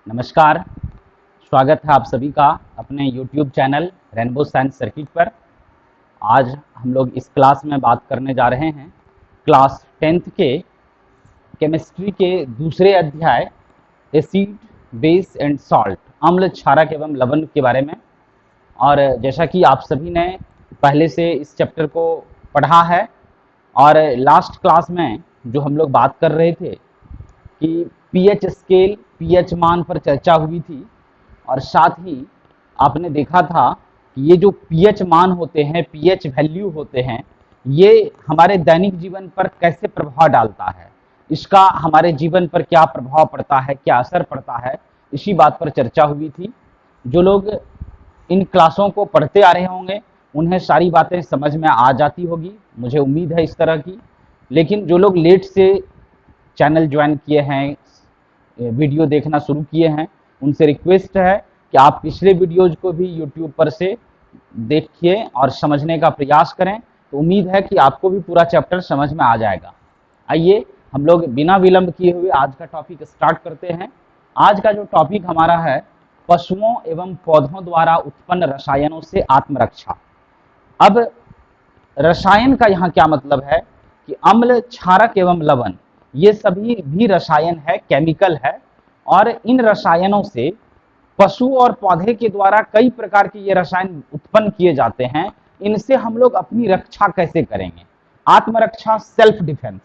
नमस्कार। स्वागत है आप सभी का अपने YouTube channel rainbow science circuit पर। आज हम लोग इस क्लास में बात करने जा रहे हैं क्लास 10th के केमिस्ट्री के दूसरे अध्याय एसिड बेस एंड सॉल्ट, अम्ल क्षारक एवं लवण के बारे में। और जैसा कि आप सभी ने पहले से इस चैप्टर को पढ़ा है और लास्ट क्लास में जो हम लोग बात कर रहे थे कि पीएच स्केल, पीएच मान पर चर्चा हुई थी और साथ ही आपने देखा था कि ये जो पीएच मान होते हैं, पीएच वैल्यू होते हैं, ये हमारे दैनिक जीवन पर कैसे प्रभाव डालता है, इसका हमारे जीवन पर क्या प्रभाव पड़ता है, क्या असर पड़ता है, इसी बात पर चर्चा हुई थी। जो लोग इन क्लासों को पढ़ते आ रहे होंगे उन्हें सारी बातें समझ में आ जाती होगी, मुझे उम्मीद है इस तरह की। लेकिन जो लोग लेट से चैनल ज्वाइन किए हैं, वीडियो देखना शुरू किए हैं, उनसे रिक्वेस्ट है कि आप पिछले वीडियोज को भी यूट्यूब पर से देखिए और समझने का प्रयास करें। तो उम्मीद है कि आपको भी पूरा चैप्टर समझ में आ जाएगा। आइए हम लोग बिना विलंब किए हुए आज का टॉपिक स्टार्ट करते हैं। आज का जो टॉपिक हमारा है पशुओं एवं पौधों द्वारा उत्पन्न रसायनों से आत्मरक्षा। अब रसायन का यहाँ क्या मतलब है कि अम्ल, क्षारक एवं लवण ये सभी भी रसायन है, केमिकल है। और इन रसायनों से पशु और पौधे के द्वारा कई प्रकार के ये रसायन उत्पन्न किए जाते हैं। इनसे हम लोग अपनी रक्षा कैसे करेंगे, आत्मरक्षा, सेल्फ डिफेंस,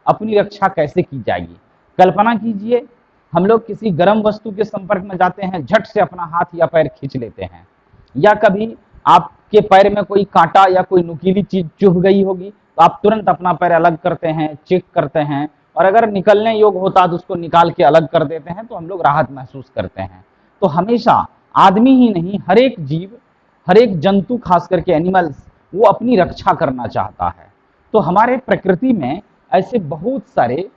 अपनी रक्षा कैसे की जाएगी। कल्पना कीजिए हम लोग किसी गर्म वस्तु के संपर्क में जाते हैं, झट से अपना हाथ या पैर खींच लेते हैं, या कभी आपके पैर में कोई कांटा या कोई नुकीली चीज चुभ गई होगी तो आप तुरंत अपना पैर अलग करते हैं, चेक करते हैं, और अगर निकलने योग्य होता तो उसको निकाल के अलग कर देते हैं, तो हम लोग राहत महसूस करते हैं। तो हमेशा आदमी ही नहीं, हर एक जीव, हर एक जंतु, खास करके एनिमल्स, वो अपनी रक्षा करना चाहता है। तो हमारे प्रकृति में ऐसे बहुत सारे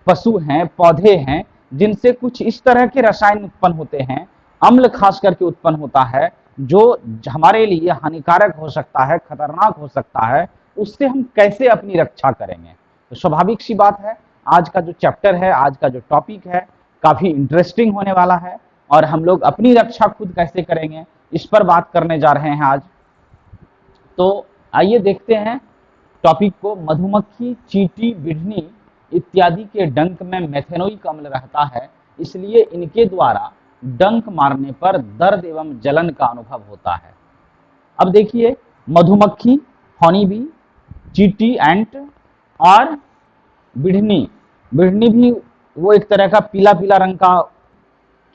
पशु हैं, पौधे हैं, जिनसे कुछ इस तरह के रसायन उत्पन्न होते हैं, अम्ल खास करके उत्पन्न होता है, जो हमारे लिए हानिकारक हो सकता है, खतरनाक हो सकता है। उससे हम कैसे अपनी रक्षा करेंगे? तो स्वाभाविक सी बात है, आज का जो चैप्टर है, आज का जो टॉपिक है, काफी इंटरेस्टिंग होने वाला है। और हम लोग अपनी रक्षा खुद कैसे करेंगे, इस पर बात करने जा रहे हैं आज। तो आइए देखते हैं टॉपिक को। मधुमक्खी, चींटी, बिढ़नी इत्यादि के डंक में मेथेनोइक अम्ल रहता है, इसलिए इनके द्वारा डंक मारने पर दर्द एवं जलन का अनुभव होता है। अब देखिए, मधुमक्खी, हनी बी, चींटी, एंट, और बिढ़नी। बिढ़नी भी वो एक तरह का पीला पीला रंग का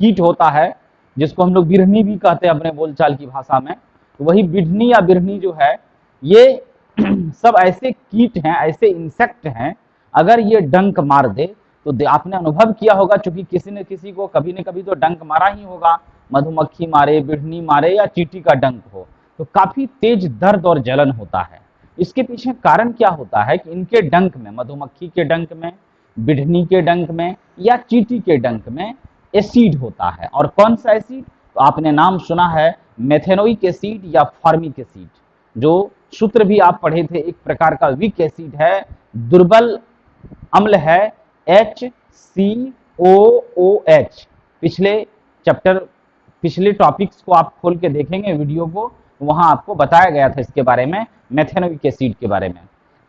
कीट होता है, जिसको हम लोग बिढ़नी भी कहते हैं अपने बोलचाल की भाषा में। तो वही बिढ़नी या बिढ़नी जो है, ये सब ऐसे कीट हैं, ऐसे इंसेक्ट हैं, अगर ये डंक मार दे तो आपने अनुभव किया होगा, चूंकि किसी न किसी को कभी न कभी तो डंक मारा ही होगा, मधुमक्खी मारे, बिढ़नी मारे या चींटी का डंक हो, तो काफी तेज दर्द और जलन होता है। इसके पीछे कारण क्या होता है कि इनके डंक में, मधुमक्खी के डंक में, बिढ़नी के डंक में या चींटी के डंक में एसिड होता है। और कौन सा एसिड? तो आपने नाम सुना है मेथेनोइक एसिड या फॉर्मिक एसिड। जो सूत्र भी आप पढ़े थे, एक प्रकार का वीक एसिड है, दुर्बल अम्ल है, HCOOH। पिछले चैप्टर, पिछले टॉपिक्स को आप खोल के देखेंगे वीडियो को, वहां आपको बताया गया था इसके बारे में, मेथेनोइक एसिड के बारे में।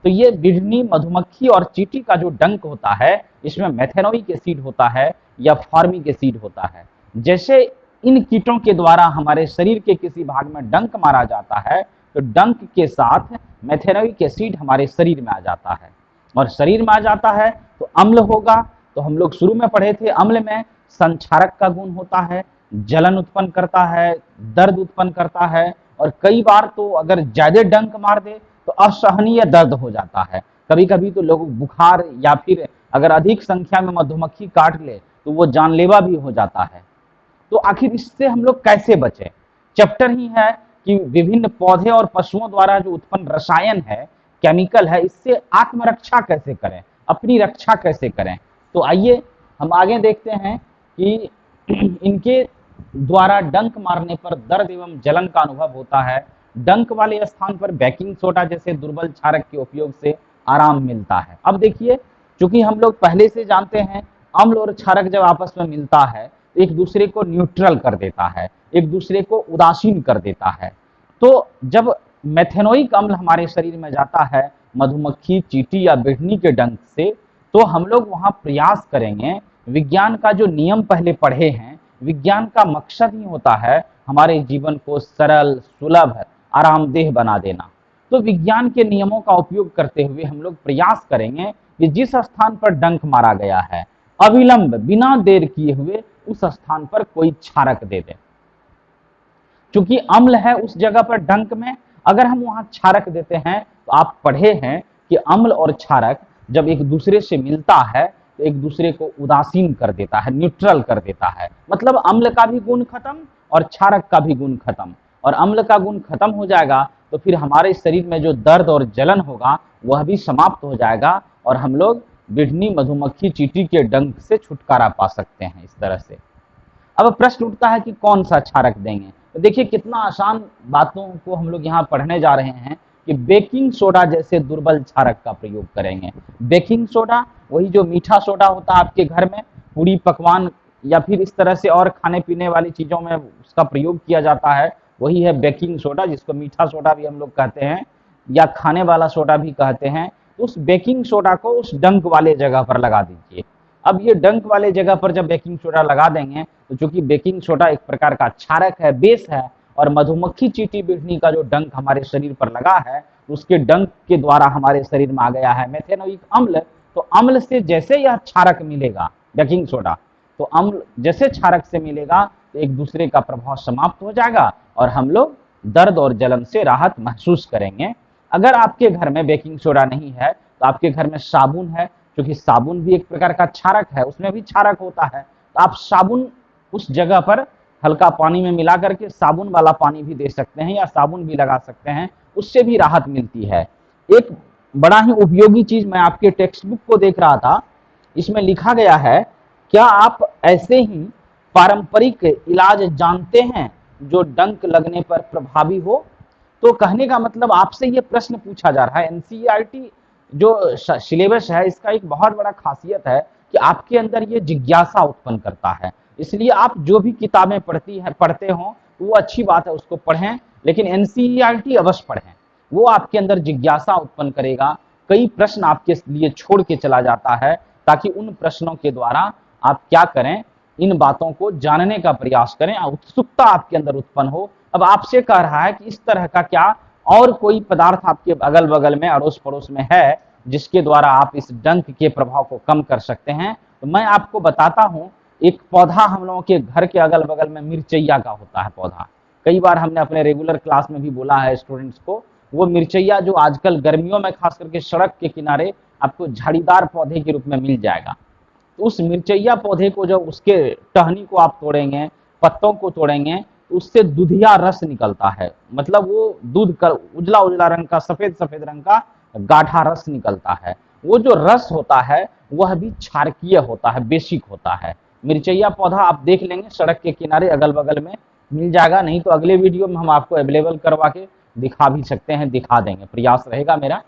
तो ये बिढ़नी, मधुमक्खी और चींटी का जो डंक होता है, इसमें मेथेनोइक एसिड होता है या फॉर्मिक एसिड होता है। जैसे इन कीटों के द्वारा हमारे शरीर के किसी भाग में डंक मारा जाता है, तो डंक के साथ मेथेनोइक एसिड हमारे शरीर में आ जाता है, और शरीर में आ जाता है तो अम्ल होगा। तो हम लोग शुरू में पढ़े थे, अम्ल में संक्षारक का गुण होता है, जलन उत्पन्न करता है, दर्द उत्पन्न करता है, और कई बार तो अगर ज्यादा डंक मार दे तो असहनीय दर्द हो जाता है। कभी कभी तो लोग बुखार, या फिर अगर अधिक संख्या में मधुमक्खी काट ले तो वो जानलेवा भी हो जाता है। तो आखिर इससे हम लोग कैसे बचें? चैप्टर ही है कि विभिन्न पौधे और पशुओं द्वारा जो उत्पन्न रसायन है, केमिकल है, इससे आत्मरक्षा कैसे करें, अपनी रक्षा कैसे करें। तो आइए हम आगे देखते हैं कि इनके द्वारा डंक मारने पर दर्द एवं जलन का अनुभव होता है। डंक वाले स्थान पर बेकिंग सोडा जैसे दुर्बल क्षारक के उपयोग से आराम मिलता है। अब देखिए, चूंकि हम लोग पहले से जानते हैं, अम्ल और क्षारक जब आपस में मिलता है एक दूसरे को न्यूट्रल कर देता है, एक दूसरे को उदासीन कर देता है। तो जब मेथेनोइक अम्ल हमारे शरीर में जाता है मधुमक्खी, चींटी या बिढ़नी के डंक से, तो हम लोग वहां प्रयास करेंगे, विज्ञान का जो नियम पहले पढ़े हैं, विज्ञान का मकसद ही होता है हमारे जीवन को सरल, सुलभ, आरामदेह बना देना। तो विज्ञान के नियमों का उपयोग करते हुए हम लोग प्रयास करेंगे कि जिस स्थान पर डंक मारा गया है, अविलंब बिना देर किए हुए उस स्थान पर कोई क्षारक दे दे। चूंकि अम्ल है उस जगह पर डंक में, अगर हम वहां क्षारक देते हैं, तो आप पढ़े हैं कि अम्ल और क्षारक जब एक दूसरे से मिलता है तो एक दूसरे को उदासीन कर देता है, न्यूट्रल कर देता है। मतलब अम्ल का भी गुण खत्म और क्षारक का भी गुण खत्म। और अम्ल का गुण खत्म हो जाएगा तो फिर हमारे शरीर में जो दर्द और जलन होगा वह भी समाप्त हो जाएगा और हम लोग बिढ़नी, मधुमक्खी, चींटी के डंक से छुटकारा पा सकते हैं इस तरह से। अब प्रश्न उठता है कि कौन सा क्षारक देंगे। तो देखिए कितना आसान बातों को हम लोग यहाँ पढ़ने जा रहे हैं कि बेकिंग सोडा जैसे दुर्बल क्षारक का प्रयोग करेंगे। बेकिंग सोडा, वही जो मीठा सोडा होता है आपके घर में पूरी पकवान या फिर इस तरह से और खाने पीने वाली चीजों में उसका प्रयोग किया जाता है, वही है बेकिंग सोडा, जिसको मीठा सोडा भी हम लोग कहते हैं या खाने वाला सोडा भी कहते हैं। उस बेकिंग सोडा को उस डंक वाले जगह पर लगा दीजिए। अब ये डंक वाले जगह पर जब बेकिंग सोडा लगा देंगे तो चूंकि बेकिंग सोडा एक प्रकार का क्षारक है, बेस है, और मधुमक्खी, चींटी, बिढ़नी का जो डंक हमारे शरीर पर लगा है उसके डंक के द्वारा हमारे शरीर में आ गया है मेथेनोइक अम्ल। तो अम्ल से जैसे यह क्षारक मिलेगा बेकिंग सोडा, तो अम्ल जैसे क्षारक से मिलेगा तो एक दूसरे का प्रभाव समाप्त हो जाएगा और हम लोग दर्द और जलन से राहत महसूस करेंगे। अगर आपके घर में बेकिंग सोडा नहीं है तो आपके घर में साबुन है, क्योंकि साबुन भी एक प्रकार का क्षारक है, उसमें भी क्षारक होता है। तो आप साबुन उस जगह पर हल्का पानी में मिला करके साबुन वाला पानी भी दे सकते हैं या साबुन भी लगा सकते हैं, उससे भी राहत मिलती है। एक बड़ा ही उपयोगी चीज मैं आपके टेक्स्ट बुक को देख रहा था, इसमें लिखा गया है, क्या आप ऐसे ही पारंपरिक इलाज जानते हैं जो डंक लगने पर प्रभावी हो? तो कहने का मतलब आपसे ये प्रश्न पूछा जा रहा है। एनसीईआरटी जो सिलेबस है इसका एक बहुत बड़ा खासियत है कि आपके अंदर ये जिज्ञासा उत्पन्न करता है। इसलिए आप जो भी किताबें पढ़ते हो वो अच्छी बात है, उसको पढ़ें, लेकिन एनसीईआरटी अवश्य पढ़ें। वो आपके अंदर जिज्ञासा उत्पन्न करेगा, कई प्रश्न आपके लिए छोड़ के चला जाता है, ताकि उन प्रश्नों के द्वारा आप क्या करें, इन बातों को जानने का प्रयास करें, उत्सुकता आपके अंदर उत्पन्न हो। अब आपसे कह रहा है कि इस तरह का क्या और कोई पदार्थ आपके अगल बगल में, अड़ोस पड़ोस में है जिसके द्वारा आप इस डंक के प्रभाव को कम कर सकते हैं? तो मैं आपको बताता हूं, एक पौधा हम लोगों के घर के अगल बगल में मिर्चैया का होता है पौधा। कई बार हमने अपने रेगुलर क्लास में भी बोला है स्टूडेंट्स को, वो मिर्चैया जो आजकल गर्मियों में खास करके सड़क के किनारे आपको झाड़ीदार पौधे के रूप में मिल जाएगा। तो उस मिर्चैया पौधे को जब उसके टहनी को आप तोड़ेंगे, पत्तों को तोड़ेंगे, उससे दूधिया रस निकलता है। मतलब वो दूध का उजला उजला रंग का, सफेद सफेद रंग का गाढ़ा रस निकलता है। वो जो रस होता है वह भी क्षारकीय होता है, बेसिक होता है। मिर्चैया पौधा आप देख लेंगे सड़क के किनारे अगल बगल में मिल जाएगा, नहीं तो अगले वीडियो में हम आपको अवेलेबल करवा के दिखा भी सकते हैं, दिखा देंगे, प्रयास रहेगा मेरा।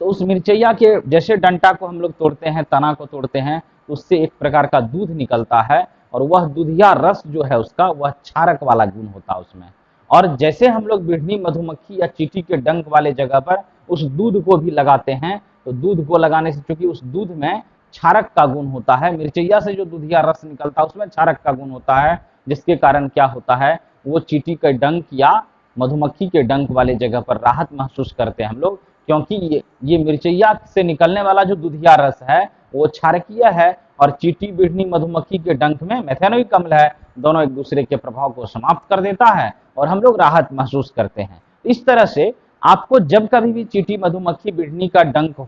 तो उस मिर्चैया के जैसे डंटा को हम लोग तोड़ते हैं, तना को तोड़ते हैं, तो उससे एक प्रकार का दूध निकलता है और वह दूधिया रस जो है उसका, वह क्षारक वाला गुण होता है उसमें। और जैसे हम लोग बिढ़नी, मधुमक्खी या चींटी के डंक वाले जगह पर उस दूध को भी लगाते हैं, तो दूध को लगाने से चूंकि उस दूध में क्षारक का गुण होता है, मिर्चैया से जो दूधिया रस निकलता है उसमें क्षारक का गुण होता है, जिसके कारण क्या होता है, वो चींटी के डंक या मधुमक्खी के डंक वाले जगह पर राहत महसूस करते हैं हम लोग, क्योंकि ये मिर्चैया से निकलने वाला जो दूधिया रस है वो क्षारकीय है और चींटी, बिढ़नी, मधुमक्खी के डंक में मेथेनोइक अम्ल है। दोनों एक दूसरे के प्रभाव को समाप्त कर देता है और हम लोग राहत महसूस करते हैं। इस तरह से आपको जब कभी भी चींटी, मधुमक्खी, बिढ़नी का डंक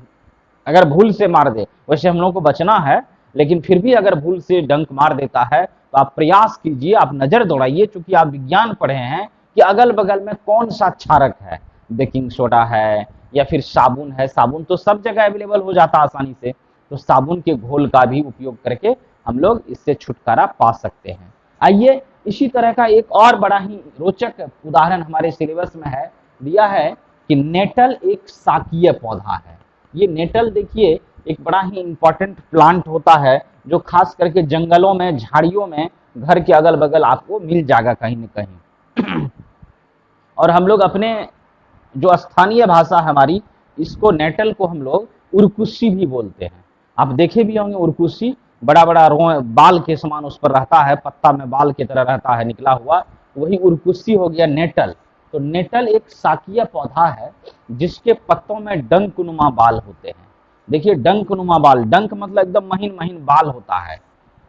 अगर भूल से मार दे, वैसे हम लोग को बचना है, लेकिन फिर भी अगर भूल से डंक मार देता है तो आप प्रयास कीजिए, आप नजर दौड़ाइए, चूंकि आप विज्ञान पढ़े हैं कि अगल बगल में कौन सा क्षारक है, बेकिंग सोडा है या फिर साबुन है। साबुन तो सब जगह अवेलेबल हो जाता है आसानी से, तो साबुन के घोल का भी उपयोग करके हम लोग इससे छुटकारा पा सकते हैं। आइए इसी तरह का एक और बड़ा ही रोचक उदाहरण हमारे सिलेबस में है, दिया है कि नेटल एक शाकीय पौधा है। ये नेटल देखिए एक बड़ा ही इंपॉर्टेंट प्लांट होता है जो खास करके जंगलों में, झाड़ियों में, घर के अगल बगल आपको मिल जाएगा कहीं न कहीं। और हम लोग अपने जो स्थानीय भाषा है हमारी, इसको नेटल को हम लोग उरकुशी भी बोलते हैं। आप देखे भी होंगे उरकुशी, बड़ा बड़ा बाल के समान उस पर रहता है, पत्ता में बाल की तरह रहता है निकला हुआ, वही उरकुशी हो गया नेटल। तो नेटल एक शाकीय पौधा है जिसके पत्तों में डंकनुमा बाल होते हैं। देखिए डंकनुमा बाल, डंक मतलब एकदम महीन महीन बाल होता है,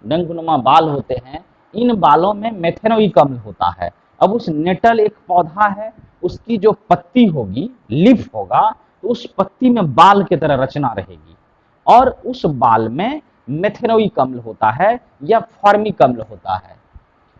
डंकनुमा बाल होते हैं। इन बालों में मेथेनोइक अम्ल होता है। अब उस नेटल एक पौधा है, उसकी जो पत्ती होगी, लीफ होगा, तो उस पत्ती में बाल की तरह रचना रहेगी और उस बाल में मेथेनोइक अम्ल होता है या फॉर्मिक अम्ल होता है।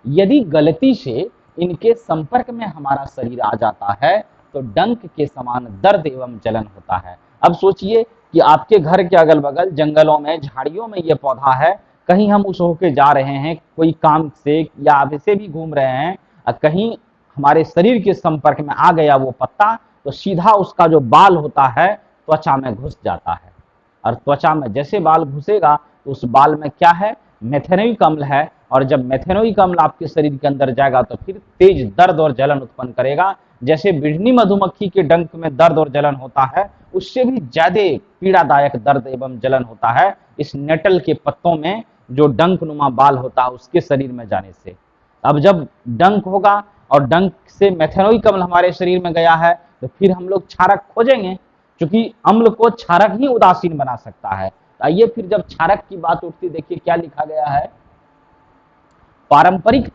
यदि गलती से इनके संपर्क में हमारा शरीर आ जाता है तो डंक के समान दर्द एवं जलन होता है। अब सोचिए कि आपके घर के अगल बगल जंगलों में, झाड़ियों में ये पौधा है, कहीं हम उस होके जा रहे हैं कोई काम से या वैसे भी घूम रहे हैं, कहीं हमारे शरीर के संपर्क में आ गया वो पत्ता, तो सीधा उसका जो बाल होता है त्वचा में घुस जाता है। और त्वचा में जैसे बाल घुसेगा तो उस बाल में क्या है, मेथेनोइक अम्ल है। और जब मेथेनोइक अम्ल आपके शरीर के अंदर जाएगा तो फिर तेज दर्द और जलन उत्पन्न करेगा। जैसे बिढ़नी मधुमक्खी के डंक में दर्द और जलन होता है, उससे भी ज्यादा पीड़ादायक दर्द एवं जलन होता है इस नेटल के पत्तों में जो डंकनुमा बाल होता है उसके शरीर में जाने से। अब जब डंक होगा और डंक से मेथेनोइक अम्ल हमारे शरीर में गया है तो फिर हम लोग क्षारक खोजेंगे, क्योंकि अम्ल को क्षारक ही उदासीन बना सकता है। आइए फिर जब क्षारक की बात उठती, देखिए क्या लिखा गया है। पारंपरिक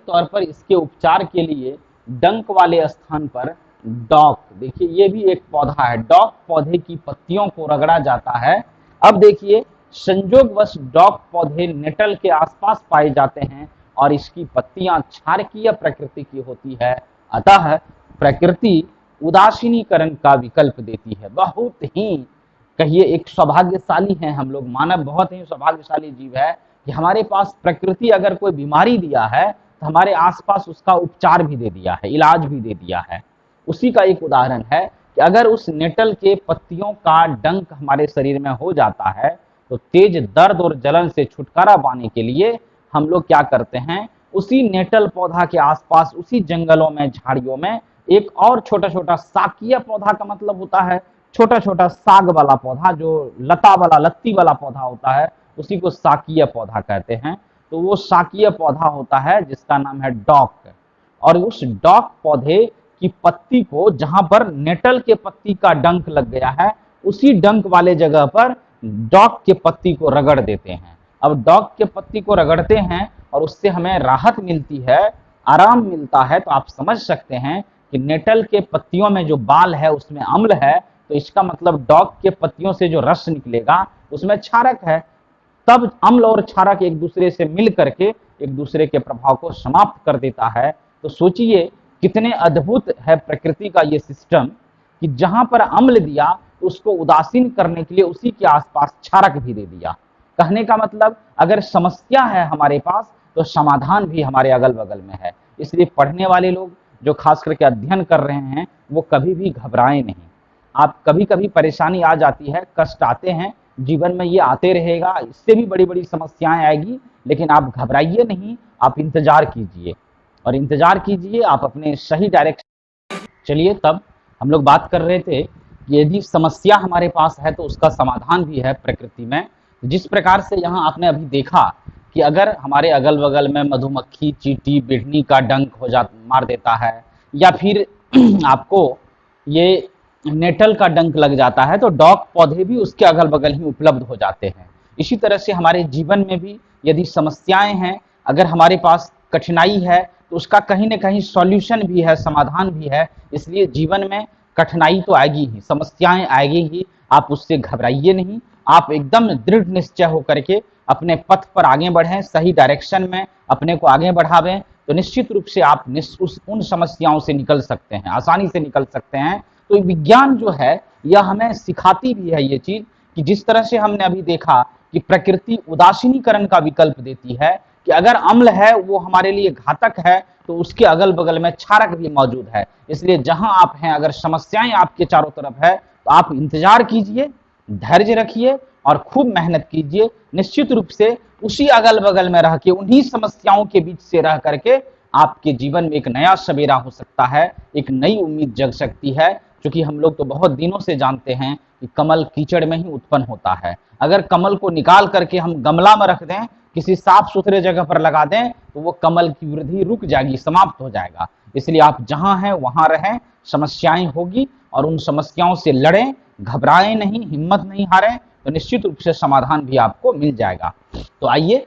तौर पर इसके उपचार के लिए डंक वाले स्थान पर डॉक, देखिए ये भी एक पौधा है, डॉक पौधे की पत्तियों को रगड़ा जाता है। अब देखिए संयोगवश डॉक पौधे नेटल के आसपास पाए जाते हैं और इसकी पत्तियां क्षारकीय प्रकृति की होती है, अतः प्रकृति उदासीनीकरण का विकल्प देती है। बहुत ही कहिए एक सौभाग्यशाली है हम लोग, मानव बहुत ही सौभाग्यशाली जीव है कि हमारे पास प्रकृति अगर कोई बीमारी दिया है तो हमारे आसपास उसका उपचार भी दे दिया है, इलाज भी दे दिया है। उसी का एक उदाहरण है कि अगर उस नेटल के पत्तियों का डंक हमारे शरीर में हो जाता है तो तेज दर्द और जलन से छुटकारा पाने के लिए हम लोग क्या करते हैं, उसी नेटल पौधा के आसपास, उसी जंगलों में, झाड़ियों में एक और छोटा छोटा शाकीय पौधा का मतलब होता है छोटा छोटा साग वाला पौधा, जो लता वाला, लत्ती वाला पौधा होता है, उसी को शाकीय पौधा कहते हैं। तो वो शाकीय पौधा होता है जिसका नाम है डॉक। और उस डॉक पौधे की पत्ती को, जहां पर नेटल के पत्ती का डंक लग गया है, उसी डंक वाले जगह पर डॉक के पत्ती को रगड़ देते हैं। अब डॉक के पत्ती को रगड़ते हैं और उससे हमें राहत मिलती है, आराम मिलता है। तो आप समझ सकते हैं कि नेटल के पत्तियों में जो बाल है उसमें अम्ल है, तो इसका मतलब डॉक के पत्तियों से जो रस निकलेगा उसमें क्षारक है। तब अम्ल और क्षारक एक दूसरे से मिल करके एक दूसरे के प्रभाव को समाप्त कर देता है। तो सोचिए कितने अद्भुत है प्रकृति का ये सिस्टम कि जहां पर अम्ल दिया तो उसको उदासीन करने के लिए उसी के आसपास क्षारक भी दे दिया। कहने का मतलब अगर समस्या है हमारे पास तो समाधान भी हमारे अगल बगल में है। इसलिए पढ़ने वाले लोग जो खास करके अध्ययन कर रहे हैं वो कभी भी घबराएं नहीं। आप कभी कभी परेशानी आ जाती है, कष्ट आते हैं जीवन में, ये आते रहेगा, इससे भी बड़ी बड़ी समस्याएं आएगी, लेकिन आप घबराइए नहीं, आप इंतजार कीजिए और इंतजार कीजिए आप अपने सही डायरेक्शन। चलिए तब हम लोग बात कर रहे थे कि यदि समस्या हमारे पास है तो उसका समाधान भी है प्रकृति में। जिस प्रकार से यहाँ आपने अभी देखा कि अगर हमारे अगल बगल में मधुमक्खी, चींटी, बिढ़नी का डंक मार देता है, या फिर आपको ये नेटल का डंक लग जाता है, तो डॉक पौधे भी उसके अगल बगल ही उपलब्ध हो जाते हैं। इसी तरह से हमारे जीवन में भी यदि समस्याएं हैं, अगर हमारे पास कठिनाई है तो उसका कहीं ना कहीं सॉल्यूशन भी है, समाधान भी है। इसलिए जीवन में कठिनाई तो आएगी ही, समस्याएं आएगी ही, आप उससे घबराइए नहीं, आप एकदम दृढ़ निश्चय होकर के अपने पथ पर आगे बढ़ें, सही डायरेक्शन में अपने को आगे बढ़ावें, तो निश्चित रूप से आप उन समस्याओं से निकल सकते हैं, आसानी से निकल सकते हैं। तो विज्ञान जो है यह हमें सिखाती भी है ये चीज कि जिस तरह से हमने अभी देखा कि प्रकृति उदासीनीकरण का विकल्प देती है कि अगर अम्ल है वो हमारे लिए घातक है तो उसके अगल बगल में क्षारक भी मौजूद है। इसलिए जहां आप हैं, अगर समस्याएं आपके चारों तरफ है तो आप इंतजार कीजिए, धैर्य रखिए और खूब मेहनत कीजिए। निश्चित रूप से उसी अगल बगल में रह के, उन्हीं समस्याओं के बीच से रह करके आपके जीवन में एक नया सवेरा हो सकता है, एक नई उम्मीद जग सकती है। क्योंकि हम लोग तो बहुत दिनों से जानते हैं कि कमल कीचड़ में ही उत्पन्न होता है। अगर कमल को निकाल करके हम गमला में रख दें, किसी साफ सुथरे जगह पर लगा दें, तो वो कमल की वृद्धि रुक जाएगी, समाप्त हो जाएगा। इसलिए आप जहां हैं वहां रहें, समस्याएं होगी और उन समस्याओं से लड़ें, घबराएं नहीं, हिम्मत नहीं हारें, तो निश्चित रूप से समाधान भी आपको मिल जाएगा। तो आइए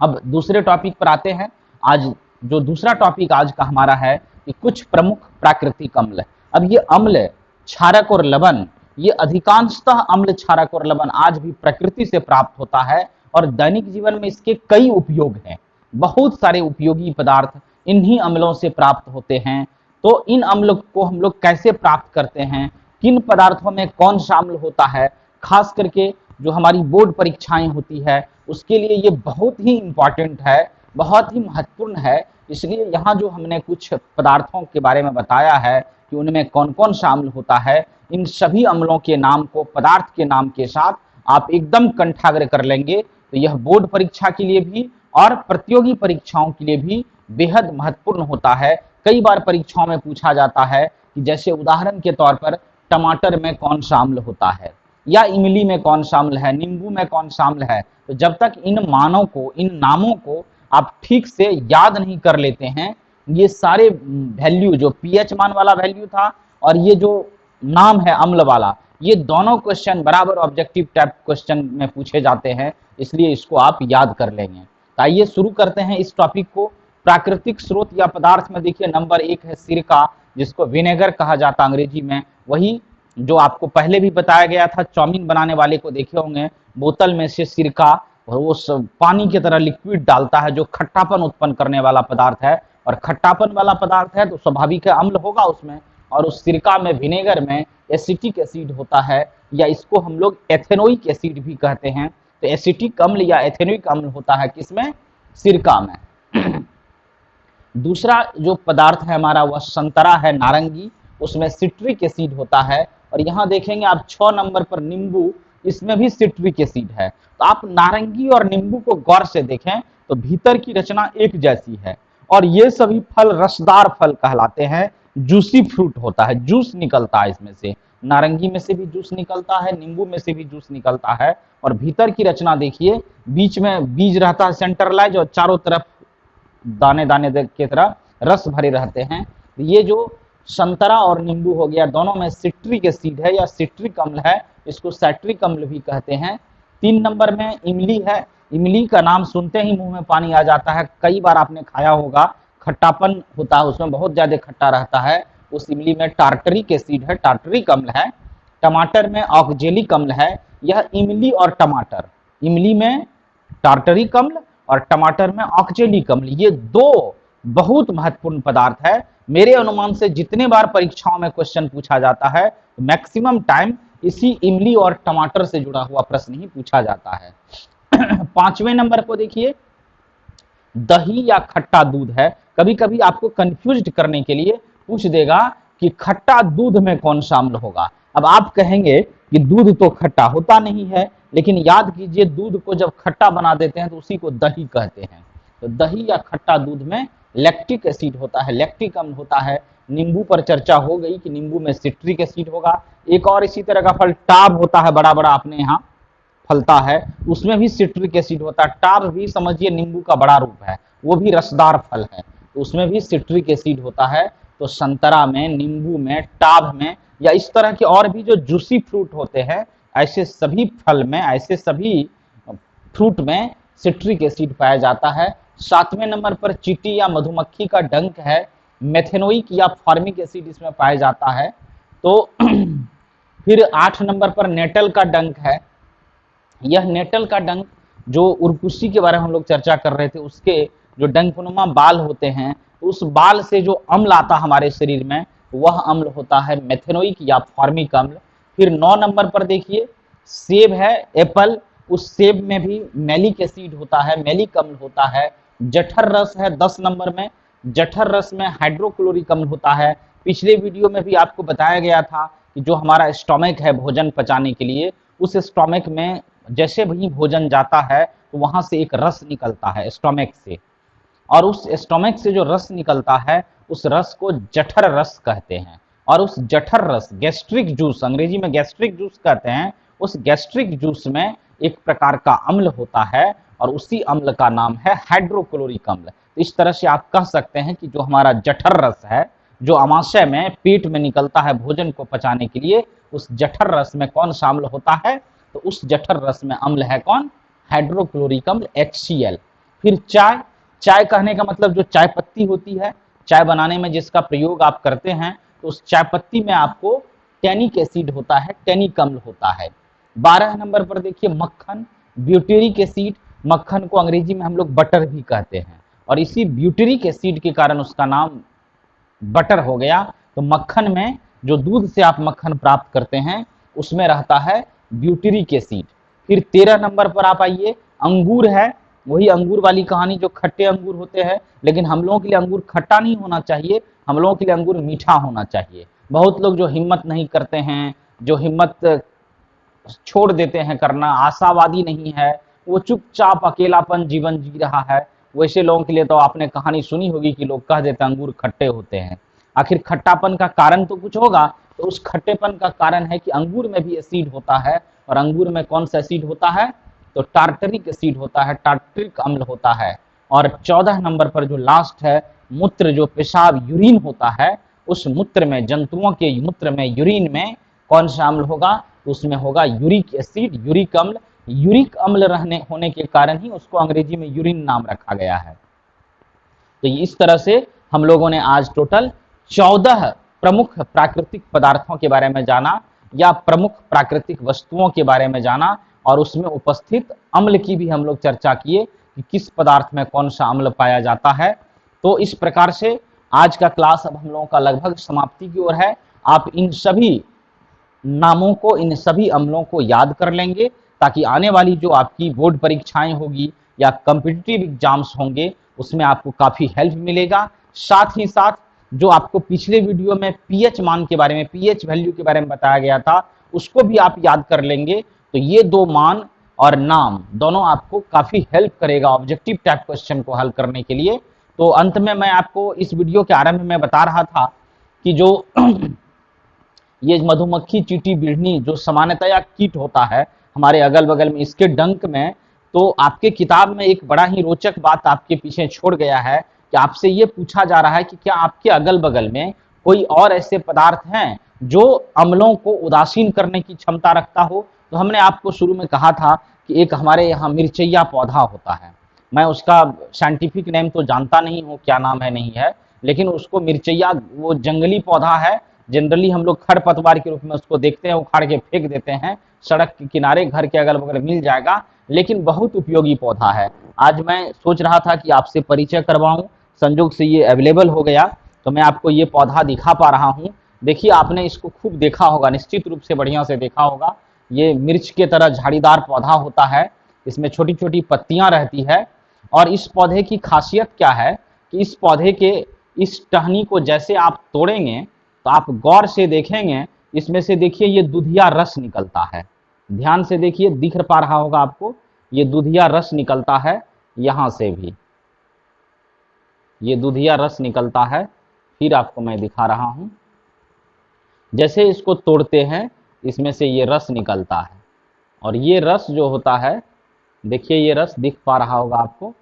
अब दूसरे टॉपिक पर आते हैं। आज जो दूसरा टॉपिक आज का हमारा है कि कुछ प्रमुख प्राकृतिक अम्ल। अब ये अम्ल, क्षारक और लवण, ये अधिकांशतः अम्ल, क्षारक और लवण आज भी प्रकृति से प्राप्त होता है और दैनिक जीवन में इसके कई उपयोग हैं। बहुत सारे उपयोगी पदार्थ इन्हीं अम्लों से प्राप्त होते हैं। तो इन अम्ल को हम लोग कैसे प्राप्त करते हैं, किन पदार्थों में कौन सा अम्ल होता है, खास करके जो हमारी बोर्ड परीक्षाएं होती है उसके लिए ये बहुत ही इंपॉर्टेंट है, बहुत ही महत्वपूर्ण है। इसलिए यहाँ जो हमने कुछ पदार्थों के बारे में बताया है कि उनमें कौन कौन सा अम्ल होता है, इन सभी अम्लों के नाम को पदार्थ के नाम के साथ आप एकदम कंठाग्र कर लेंगे तो यह बोर्ड परीक्षा के लिए भी और प्रतियोगी परीक्षाओं के लिए भी बेहद महत्वपूर्ण होता है। कई बार परीक्षाओं में पूछा जाता है कि जैसे उदाहरण के तौर पर टमाटर में कौन सा अम्ल होता है, या इमली में कौन सा अम्ल है, नींबू में कौन सा अम्ल है। तो जब तक इन मानों को, इन नामों को आप ठीक से याद नहीं कर लेते हैं, ये सारे वैल्यू, जो पीएच मान वाला वैल्यू था और ये जो नाम है अम्ल वाला, ये दोनों क्वेश्चन बराबर ऑब्जेक्टिव टाइप क्वेश्चन में पूछे जाते हैं। इसलिए इसको आप याद कर लेंगे। तो आइए शुरू करते हैं इस टॉपिक को। प्राकृतिक स्रोत या पदार्थ में देखिए नंबर 1 है सिरका, जिसको विनेगर कहा जाता है अंग्रेजी में। वही जो आपको पहले भी बताया गया था, चाउमीन बनाने वाले को देखे होंगे, बोतल में से सिरका और वो पानी की तरह लिक्विड डालता है, जो खट्टापन उत्पन्न करने वाला पदार्थ है। और खट्टापन वाला पदार्थ है तो स्वाभाविक है अम्ल होगा उसमें। और उस सिरका में, विनेगर में एसिटिक एसिड होता है, या इसको हम लोग एथेनोइक एसिड भी कहते हैं। तो एसिटिक अम्ल या एथेनोइक अम्ल होता है किसमें? सिरका में। दूसरा जो पदार्थ है हमारा वह संतरा है, नारंगी, उसमें सिट्रिक एसिड होता है। और यहाँ देखेंगे आप 6 नंबर पर नींबू, इसमें भी सिट्रिक एसिड है। तो आप नारंगी और नींबू को गौर से देखें तो भीतर की रचना एक जैसी है और ये सभी फल रसदार फल कहलाते हैं। जूसी फ्रूट होता है, जूस निकलता है इसमें से, नारंगी में से भी जूस निकलता है, नींबू में से भी जूस निकलता है। और भीतर की रचना देखिए, बीच में बीज रहता है सेंट्रलाइज और चारों तरफ दाने दाने की तरह रस भरे रहते हैं। ये जो संतरा और नींबू हो गया, दोनों में सिट्रिक एसिड है या सिट्रिक अम्ल है, इसको सैट्रिक अम्ल भी कहते हैं। 3 नंबर में इमली है। इमली का नाम सुनते ही मुंह में पानी आ जाता है, कई बार आपने खाया होगा, खट्टापन होता है उसमें, बहुत ज्यादा खट्टा रहता है। उस इमली में टार्टरिक एसिड है, टार्टरिक अम्ल है। टमाटर में ऑक्जेलिक अम्ल है। यह इमली और टमाटर, इमली में टार्टरिक अम्ल और टमाटर में ऑक्जेलिक अम्ल, ये 2 बहुत महत्वपूर्ण पदार्थ है। मेरे अनुमान से जितने बार परीक्षाओं में क्वेश्चन पूछा जाता है, मैक्सिमम टाइम इसी इमली और टमाटर से जुड़ा हुआ प्रश्न ही पूछा जाता है। 5वें नंबर को देखिए, दही या खट्टा दूध है। कभी कभी आपको कंफ्यूज करने के लिए पूछ देगा कि खट्टा दूध में कौन सा अम्ल होगा। अब आप कहेंगे कि दूध तो खट्टा होता नहीं है, लेकिन याद कीजिए दूध को जब खट्टा बना देते हैं तो उसी को दही कहते हैं। तो दही या खट्टा दूध में लैक्टिक एसिड होता है, लैक्टिक अम्ल होता है। नींबू पर चर्चा हो गई कि नींबू में सिट्रिक एसिड होगा। एक और इसी तरह का फल टाब होता है, बड़ा बड़ा अपने यहाँ फलता है, उसमें भी सिट्रिक एसिड होता है। टाब भी समझिए नींबू का बड़ा रूप है, वो भी रसदार फल है, तो उसमें भी सिट्रिक एसिड होता है। तो संतरा में, नींबू में, टाब में, या इस तरह के और भी जो जूसी फ्रूट होते हैं, ऐसे सभी फल में, ऐसे सभी फ्रूट में सिट्रिक एसिड पाया जाता है। 7वें नंबर पर चींटी या मधुमक्खी का डंक है, मेथेनोइक या फॉर्मिक एसिड इसमें पाया जाता है। तो फिर 8 नंबर पर नेटल का डंक है। यह नेटल का डंक, जो उर्कुशी के बारे में हम लोग चर्चा कर रहे थे, उसके जो डंकनुमा बाल होते हैं, उस बाल से जो अम्ल आता हमारे शरीर में, वह अम्ल होता है मेथेनोइक या फॉर्मिक अम्ल। फिर 9 नंबर पर देखिए, सेब है, एप्पल, उस सेब में भी मैलिक एसिड होता है, मैलिक अम्ल होता है। जठर रस है 10 नंबर में, जठर रस में हाइड्रोक्लोरिक अम्ल होता है। पिछले वीडियो में भी आपको बताया गया था कि जो हमारा स्टोमक है भोजन पचाने के लिए, उस स्टोमक में जैसे भी भोजन जाता है तो वहां से एक रस निकलता है स्टोमक से, और उस स्टोमक से जो रस निकलता है उस रस को जठर रस कहते हैं। और उस जठर रस, गैस्ट्रिक जूस, अंग्रेजी में गैस्ट्रिक जूस कहते हैं, उस गैस्ट्रिक जूस में एक प्रकार का अम्ल होता है और उसी अम्ल का नाम है हाइड्रोक्लोरिक अम्ल। तो इस तरह से आप कह सकते हैं कि जो हमारा जठर रस है, जो अमाशय में पेट में निकलता है भोजन को पचाने के लिए, उस जठर रस में कौन सा अम्ल होता है? तो उस जठर रस में अम्ल है कौन? हाइड्रोक्लोरिक अम्ल, HCl। फिर चाय, चाय कहने का मतलब जो चाय पत्ती होती है, चाय बनाने में जिसका प्रयोग आप करते हैं, तो उस चाय पत्ती में आपको टैनिक एसिड होता है, टैनिक अम्ल होता है। 12 नंबर पर देखिए मक्खन, ब्यूटेरिक एसिड, मक्खन को अंग्रेजी में हम लोग बटर भी कहते हैं और इसी ब्यूटेरिक एसिड के कारण उसका नाम बटर हो गया। तो मक्खन में, जो दूध से आप मक्खन प्राप्त करते हैं, उसमें रहता है ब्यूटेरिक एसिड। फिर 13 नंबर पर आप आइए, अंगूर है, वही अंगूर वाली कहानी, जो खट्टे अंगूर होते हैं, लेकिन हम लोगों के लिए अंगूर खट्टा नहीं होना चाहिए, हम लोगों के लिए अंगूर मीठा होना चाहिए। बहुत लोग जो हिम्मत नहीं करते हैं, जो हिम्मत छोड़ देते हैं करना, आशावादी नहीं है, वो चुपचाप अकेलापन जीवन जी रहा है, वैसे लोगों के लिए तो आपने कहानी सुनी होगी कि लोग कह देते हैं अंगूर खट्टे होते हैं। आखिर खट्टापन का कारण तो कुछ होगा, तो उस खट्टेपन का कारण है कि अंगूर में भी एसिड होता है, और अंगूर में कौन सा एसिड होता है? तो टार्टरिक एसिड होता है, टार्टरिक अम्ल होता है। और 14 नंबर पर जो लास्ट है, मूत्र, जो पेशाब यूरिन होता है, उस मूत्र में, जंतुओं के मूत्र में, यूरिन में कौन सा अम्ल होगा? उसमें होगा यूरिक एसिड, यूरिक अम्ल। यूरिक अम्ल रहने होने के कारण ही उसको अंग्रेजी में यूरिन नाम रखा गया है। तो इस तरह से हम लोगों ने आज टोटल 14 प्रमुख प्राकृतिक पदार्थों के बारे में जाना, या प्रमुख प्राकृतिक वस्तुओं के बारे में जाना, और उसमें उपस्थित अम्ल की भी हम लोग चर्चा किए कि किस पदार्थ में कौन सा अम्ल पाया जाता है। तो इस प्रकार से आज का क्लास अब हम लोगों का लगभग समाप्ति की ओर है। आप इन सभी नामों को, इन सभी अम्लों को याद कर लेंगे, ताकि आने वाली जो आपकी बोर्ड परीक्षाएं होगी या कॉम्पिटिटिव एग्जाम्स होंगे, उसमें आपको काफ़ी हेल्प मिलेगा। साथ ही साथ जो आपको पिछले वीडियो में पीएच मान के बारे में, पीएच वैल्यू के बारे में बताया गया था, उसको भी आप याद कर लेंगे। तो ये दो मान और नाम दोनों आपको काफ़ी हेल्प करेगा ऑब्जेक्टिव टाइप क्वेश्चन को हल करने के लिए। तो अंत में मैं आपको इस वीडियो के आरंभ में बता रहा था कि जो ये मधुमक्खी, चींटी, बिढ़नी जो सामान्यतया कीट होता है हमारे अगल बगल में, इसके डंक में, तो आपके किताब में एक बड़ा ही रोचक बात आपके पीछे छोड़ गया है कि आपसे ये पूछा जा रहा है कि क्या आपके अगल बगल में कोई और ऐसे पदार्थ हैं जो अम्लों को उदासीन करने की क्षमता रखता हो। तो हमने आपको शुरू में कहा था कि एक हमारे यहाँ मिर्चैया पौधा होता है, मैं उसका साइंटिफिक नेम तो जानता नहीं हूँ, क्या नाम है नहीं है, लेकिन उसको मिर्चैया, वो जंगली पौधा है, जनरली हम लोग खरपतवार के रूप में उसको देखते हैं, उखाड़ के फेंक देते हैं, सड़क के किनारे, घर के अगल बगल मिल जाएगा, लेकिन बहुत उपयोगी पौधा है। आज मैं सोच रहा था कि आपसे परिचय करवाऊं, संजोग से ये अवेलेबल हो गया, तो मैं आपको ये पौधा दिखा पा रहा हूँ। देखिए, आपने इसको खूब देखा होगा, निश्चित रूप से बढ़िया से देखा होगा। ये मिर्च के तरह झाड़ीदार पौधा होता है, इसमें छोटी छोटी पत्तियां रहती है, और इस पौधे की खासियत क्या है कि इस पौधे के इस टहनी को जैसे आप तोड़ेंगे तो आप गौर से देखेंगे, इसमें से देखिए ये दूधिया रस निकलता है, ध्यान से देखिए, दिख पा रहा होगा आपको, ये दूधिया रस निकलता है, यहां से भी ये दूधिया रस निकलता है। फिर आपको मैं दिखा रहा हूं, जैसे इसको तोड़ते हैं इसमें से ये रस निकलता है, और ये रस जो होता है, देखिए ये रस दिख पा रहा होगा आपको,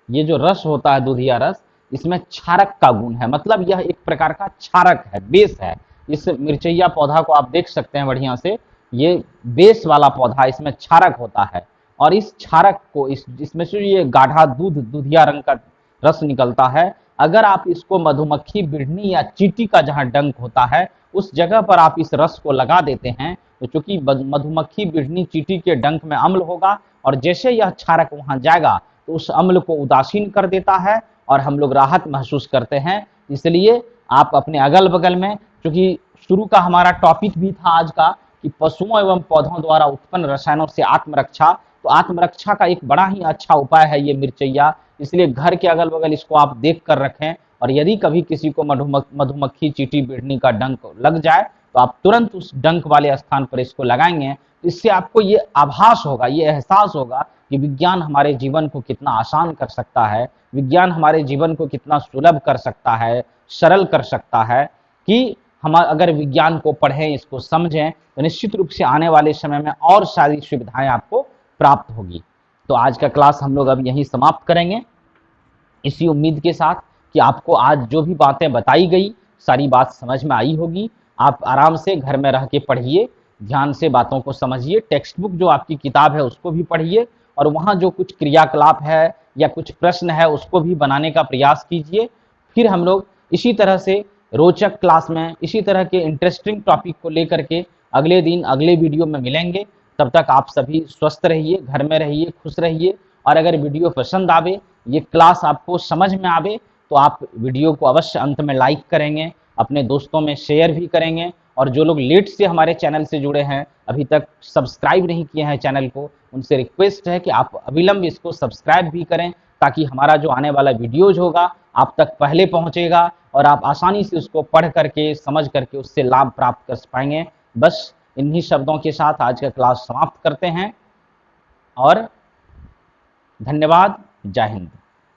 ये जो रस होता है दूधिया रस, इसमें क्षारक का गुण है, मतलब यह एक प्रकार का क्षारक है, बेस है। इस मिर्चैया पौधा को आप देख सकते हैं बढ़िया से, ये बेस वाला पौधा, इसमें क्षारक होता है, और इस क्षारक को, इसमें से ये गाढ़ा दूधिया रंग का रस निकलता है। अगर आप इसको मधुमक्खी, बिढ़नी या चींटी का जहां डंक होता है उस जगह पर आप इस रस को लगा देते हैं, तो चूंकि मधुमक्खी, बिढ़नी, चींटी के डंक में अम्ल होगा, और जैसे यह क्षारक वहां जाएगा तो उस अम्ल को उदासीन कर देता है और हम लोग राहत महसूस करते हैं। इसलिए आप अपने अगल बगल में, क्योंकि शुरू का हमारा टॉपिक भी था आज का कि पशुओं एवं पौधों द्वारा उत्पन्न रसायनों से आत्मरक्षा, तो आत्मरक्षा का एक बड़ा ही अच्छा उपाय है ये मिर्चैया, इसलिए घर के अगल बगल इसको आप देख कर रखें, और यदि कभी किसी को मधुमक्खी, चींटी, बिढ़नी का डंक लग जाए तो आप तुरंत उस डंक वाले स्थान पर इसको लगाएंगे। तो इससे आपको ये आभास होगा, ये एहसास होगा कि विज्ञान हमारे जीवन को कितना आसान कर सकता है, विज्ञान हमारे जीवन को कितना सुलभ कर सकता है, सरल कर सकता है, कि हम अगर विज्ञान को पढ़ें, इसको समझें, तो निश्चित रूप से आने वाले समय में और सारी सुविधाएं आपको प्राप्त होगी। तो आज का क्लास हम लोग अब यहीं समाप्त करेंगे, इसी उम्मीद के साथ कि आपको आज जो भी बातें बताई गई सारी बात समझ में आई होगी। आप आराम से घर में रह के पढ़िए, ध्यान से बातों को समझिए, टेक्स्ट बुक जो आपकी किताब है उसको भी पढ़िए, और वहाँ जो कुछ क्रियाकलाप है या कुछ प्रश्न है उसको भी बनाने का प्रयास कीजिए। फिर हम लोग इसी तरह से रोचक क्लास में इसी तरह के इंटरेस्टिंग टॉपिक को लेकर के अगले दिन अगले वीडियो में मिलेंगे। तब तक आप सभी स्वस्थ रहिए, घर में रहिए, खुश रहिए। और अगर वीडियो पसंद आवे, ये क्लास आपको समझ में आवे, तो आप वीडियो को अवश्य अंत में लाइक करेंगे, अपने दोस्तों में शेयर भी करेंगे। और जो लोग लेट से हमारे चैनल से जुड़े हैं, अभी तक सब्सक्राइब नहीं किए हैं चैनल को, उनसे रिक्वेस्ट है कि आप अविलंब इसको सब्सक्राइब भी करें, ताकि हमारा जो आने वाला वीडियोज होगा आप तक पहले पहुंचेगा और आप आसानी से उसको पढ़ करके समझ करके उससे लाभ प्राप्त कर पाएंगे। बस इन्हीं शब्दों के साथ आज का क्लास समाप्त करते हैं और धन्यवाद। जय हिंद।